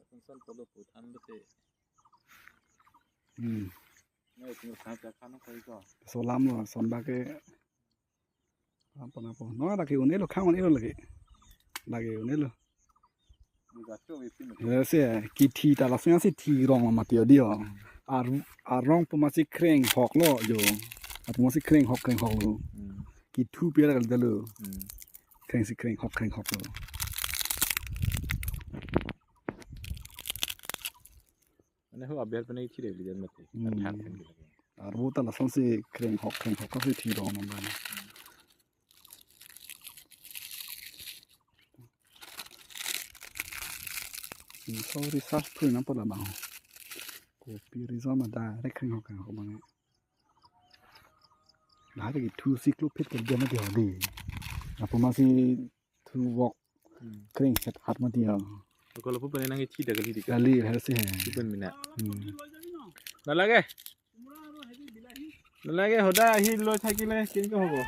Console por lo putando te. No, tu saca acá no puede go. Solamo sonda ke apa na po. No la que unelo khang unelo lagi. Lagi unelo. Ni gacho vi pino. Ese ki thi ta la sen si thi rong ma tio dio. A rong po ma si kreng hok lo yo. A po ma si kreng hok lo. Ki thu pe la de lo. Kreng si kreng hok lo. Ane ho abel pa nahi thi re lijan mate. Athak kan lage. Ar wo ta la sen si kreng hok ka si thi rong ma na. So research pui na po la ba. Ko pi result ma da re kreng hok ma ne. La de ki thu si klo pit ke de ma de ho de. Na po ma si thu walk kreng set hat ma dia. Kalau pun pernah nangis cida kali dikit. Kali harus Pun minat. Nalage. Nalage hoda hi lo thakile kin ko hobo.